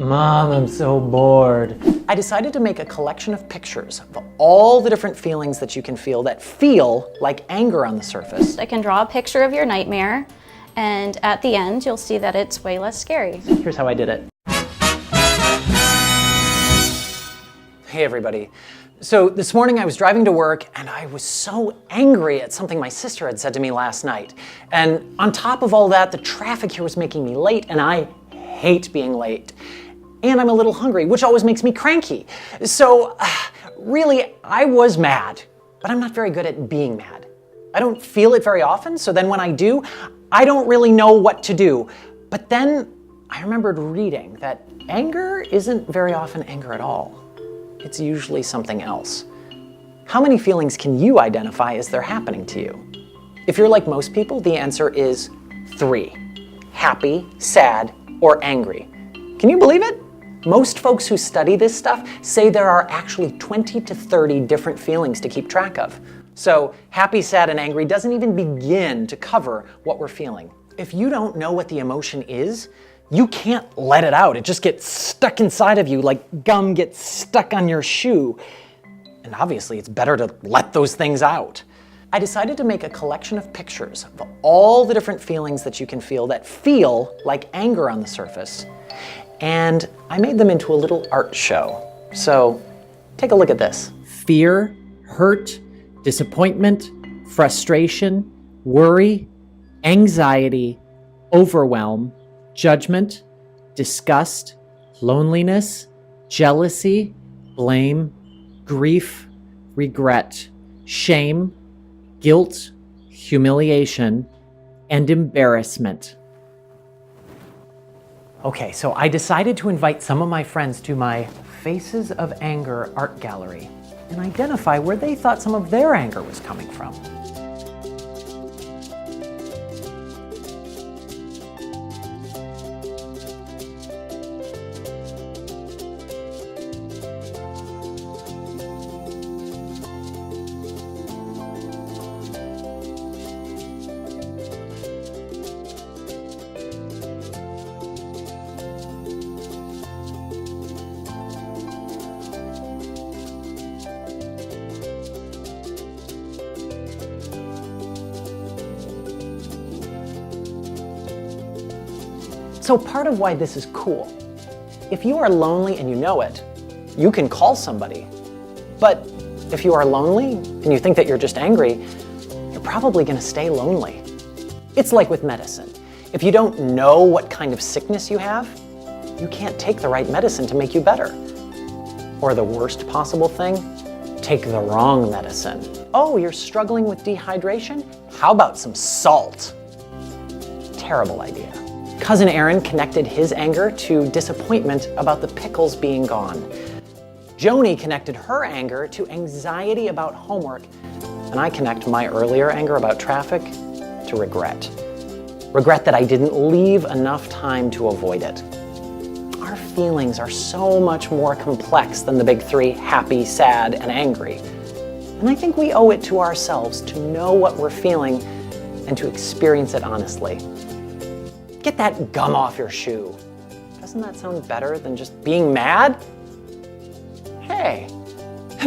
Mom, I'm so bored. I decided to make a collection of pictures of all the different feelings that you can feel that feel like anger on the surface. I can draw a picture of your nightmare, and at the end, you'll see that it's way less scary. Here's how I did it. Hey everybody. So this morning I was driving to work and I was so angry at something my sister had said to me last night. And on top of all that, the traffic here was making me late, and I hate being late. And I'm a little hungry, which always makes me cranky. So really, I was mad, but I'm not very good at being mad. I don't feel it very often, so then when I do, I don't really know what to do. But then I remembered reading that anger isn't very often anger at all. It's usually something else. How many feelings can you identify as they're happening to you? If you're like most people, the answer is 3. Happy, sad, or angry. Can you believe it? Most folks who study this stuff say there are actually 20 to 30 different feelings to keep track of. So happy, sad, and angry doesn't even begin to cover what we're feeling. If you don't know what the emotion is, you can't let it out. It just gets stuck inside of you like gum gets stuck on your shoe. And obviously it's better to let those things out. I decided to make a collection of pictures of all the different feelings that you can feel that feel like anger on the surface. And I made them into a little art show. So take a look at this. Fear, hurt, disappointment, frustration, worry, anxiety, overwhelm, judgment, disgust, loneliness, jealousy, blame, grief, regret, shame, guilt, humiliation, and embarrassment. Okay, so I decided to invite some of my friends to my Faces of Anger art gallery and identify where they thought some of their anger was coming from. So part of why this is cool, if you are lonely and you know it, you can call somebody. But if you are lonely and you think that you're just angry, you're probably going to stay lonely. It's like with medicine. If you don't know what kind of sickness you have, you can't take the right medicine to make you better. Or the worst possible thing, take the wrong medicine. Oh, you're struggling with dehydration? How about some salt? Terrible idea. Cousin Aaron connected his anger to disappointment about the pickles being gone. Joni connected her anger to anxiety about homework, and I connect my earlier anger about traffic to regret. Regret that I didn't leave enough time to avoid it. Our feelings are so much more complex than the big 3, happy, sad, and angry. And I think we owe it to ourselves to know what we're feeling and to experience it honestly. Get that gum off your shoe. Doesn't that sound better than just being mad? Hey,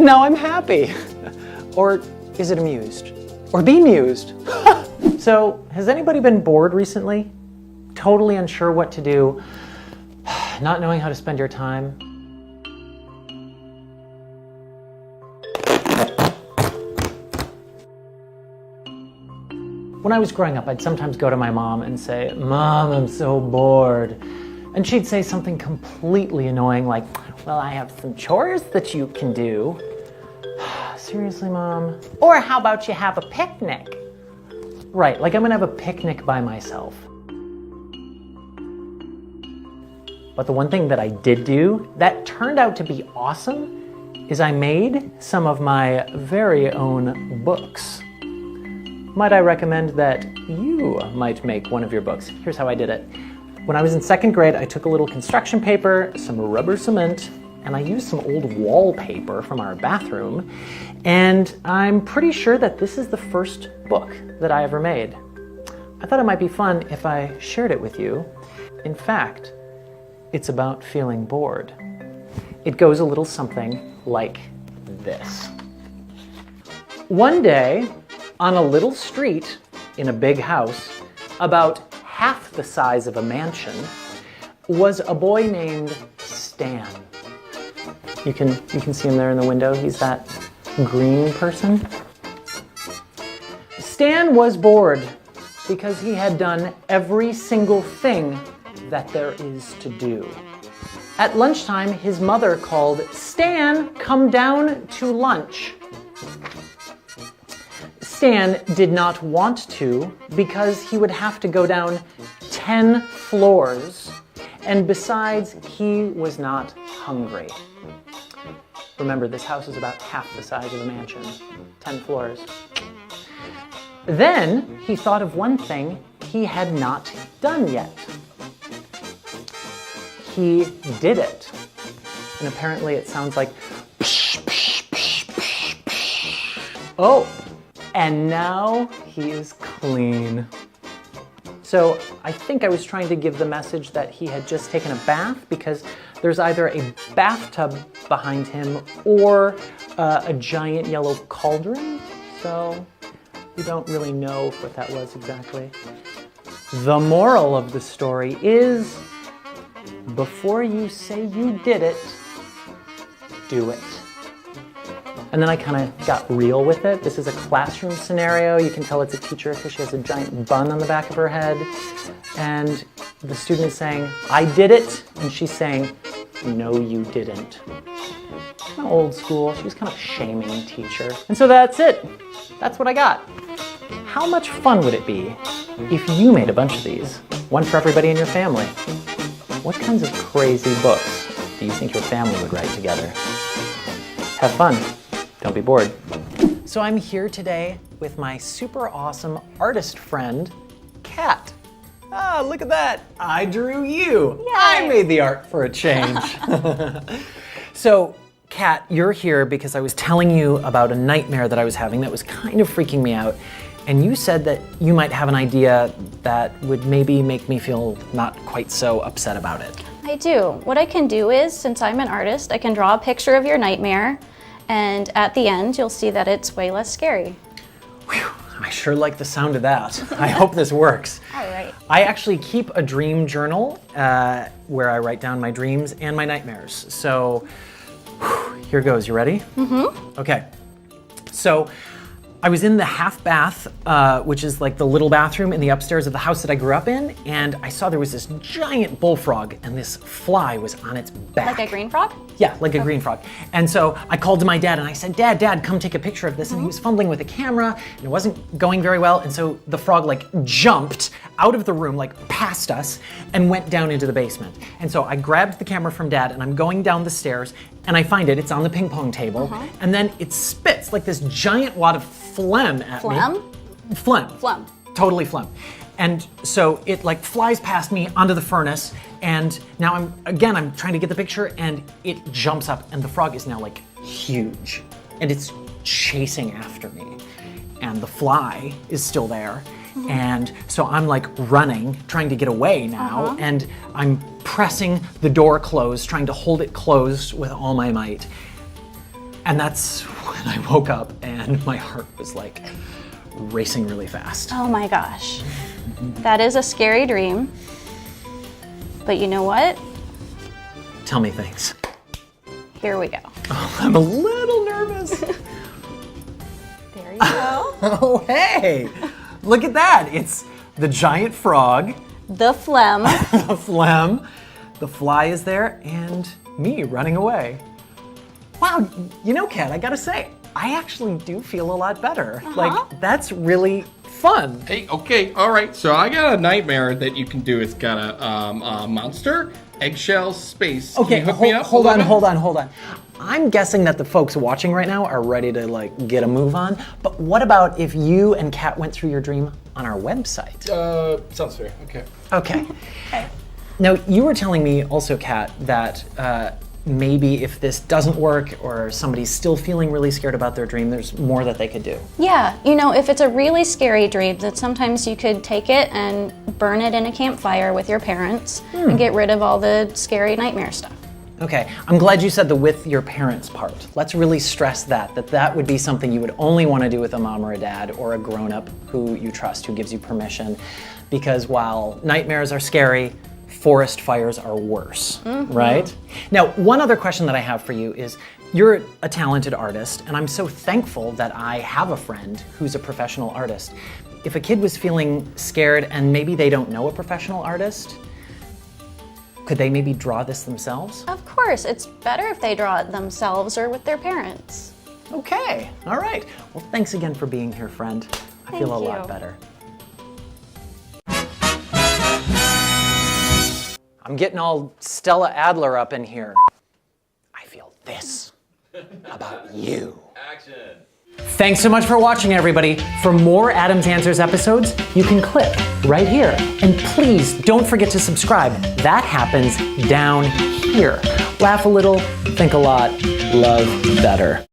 now I'm happy. Or is it amused? Or bemused? So, has anybody been bored recently? Totally unsure what to do? Not knowing how to spend your time? When I was growing up, I'd sometimes go to my mom and say, "Mom, I'm so bored." And she'd say something completely annoying like, "Well, I have some chores that you can do." Seriously, Mom? Or how about you have a picnic? Right, like I'm gonna have a picnic by myself. But the one thing that I did do that turned out to be awesome is I made some of my very own books. Might I recommend that you might make one of your books? Here's how I did it. When I was in 2nd grade, I took a little construction paper, some rubber cement, and I used some old wallpaper from our bathroom, and I'm pretty sure that this is the first book that I ever made. I thought it might be fun if I shared it with you. In fact, It's about feeling bored. It goes a little something like this. One day, on a little street in a big house, about half the size of a mansion, was a boy named Stan. You can see him there in the window. He's that green person. Stan was bored because he had done every single thing that there is to do. At lunchtime, his mother called, "Stan, come down to lunch." Stan did not want to because he would have to go down 10 floors, and besides, he was not hungry. Remember, this house is about half the size of a mansion, 10 floors. Then he thought of one thing he had not done yet. He did it. And apparently it sounds like psh, psh, psh, psh, psh. Oh, and now he is clean. So I think I was trying to give the message that he had just taken a bath, because there's either a bathtub behind him or a giant yellow cauldron. So we don't really know what that was exactly. The moral of the story is, before you say you did it, do it. And then I kind of got real with it. This is a classroom scenario. You can tell it's a teacher because she has a giant bun on the back of her head. And the student is saying, "I did it." And she's saying, "No, you didn't." Kind of old school. She was kind of shaming the teacher. And so that's it. That's what I got. How much fun would it be if you made a bunch of these? One for everybody in your family. What kinds of crazy books do you think your family would write together? Have fun. Don't be bored. So I'm here today with my super awesome artist friend, Kat. Ah, look at that. I drew you. Yay. I made the art for a change. So, Kat, you're here because I was telling you about a nightmare that I was having that was kind of freaking me out. And you said that you might have an idea that would maybe make me feel not quite so upset about it. I do. What I can do is, since I'm an artist, I can draw a picture of your nightmare, and at the end, you'll see that it's way less scary. Whew, I sure like the sound of that. I hope this works. All right. I actually keep a dream journal where I write down my dreams and my nightmares. So here goes. You ready? Mm-hmm. Okay. So I was in the half bath, which is like the little bathroom in the upstairs of the house that I grew up in, and I saw there was this giant bullfrog, and this fly was on its back. Like a green frog? Yeah, like a green frog. And so I called to my dad and I said, Dad, come take a picture of this. And he was fumbling with a camera and it wasn't going very well. And so the frog like jumped out of the room, like past us, and went down into the basement. And so I grabbed the camera from Dad and I'm going down the stairs and I find it. It's on the ping pong table. And then it spits like this giant wad of phlegm at me. Phlegm? Phlegm. Totally phlegm. And so it like flies past me onto the furnace, and now I'm trying to get the picture, and it jumps up, and the frog is now like huge, and it's chasing after me, and the fly is still there, and so I'm like running, trying to get away now, and I'm pressing the door closed, trying to hold it closed with all my might, and that's when I woke up, and my heart was like racing really fast. Oh my gosh. That is a scary dream. But you know what? Tell me things. Here we go. Oh, I'm a little nervous. There you go. Oh, hey, look at that. It's the giant frog, The phlegm. the phlegm, the fly is there, and me running away. Wow, you know, Kat, I gotta say, I actually do feel a lot better. Like, that's really fun. Hey, okay, all right. So I got a nightmare that you can do. It's got a monster, eggshell, space. Okay, can you hook me up? hold on. I'm guessing that the folks watching right now are ready to like get a move on. But what about if you and Kat went through your dream on our website? Sounds fair. Okay. Okay. Now, you were telling me also, Kat, that maybe if this doesn't work or somebody's still feeling really scared about their dream, there's more that they could do. Yeah, you know, if it's a really scary dream, that sometimes you could take it and burn it in a campfire with your parents and get rid of all the scary nightmare stuff. Okay, I'm glad you said the with your parents part. Let's really stress that would be something you would only want to do with a mom or a dad or a grown-up who you trust, who gives you permission. Because while nightmares are scary, forest fires are worse, right? Now, one other question that I have for you is, you're a talented artist, and I'm so thankful that I have a friend who's a professional artist. If a kid was feeling scared and maybe they don't know a professional artist, could they maybe draw this themselves? Of course, it's better if they draw it themselves or with their parents. Okay, all right. Well, thanks again for being here, friend. I feel a lot better. I'm getting all Stella Adler up in here. I feel this about you. Action. Thanks so much for watching, everybody. For more Adam's Answers episodes, you can click right here. And please don't forget to subscribe. That happens down here. Laugh a little, think a lot, love better.